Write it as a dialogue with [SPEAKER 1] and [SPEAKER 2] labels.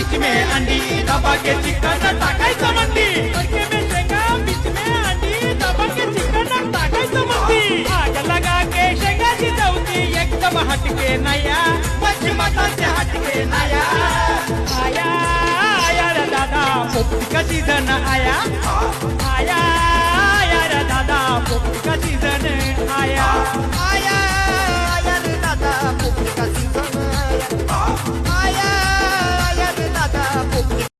[SPEAKER 1] beach में अंडी दबा के चिकन टाकायचं मंदी तडके में शेंगा बीच में अंडी दबा के चिकन टाकायचं मंदी आग लगा के शेंगा शिजवती एकदम हटके नया मच्छी मताचे हटके नया आया आया रे दादा पोपटी का सीजन आया आया आया रे दादा पोपटी का सीजन आया आया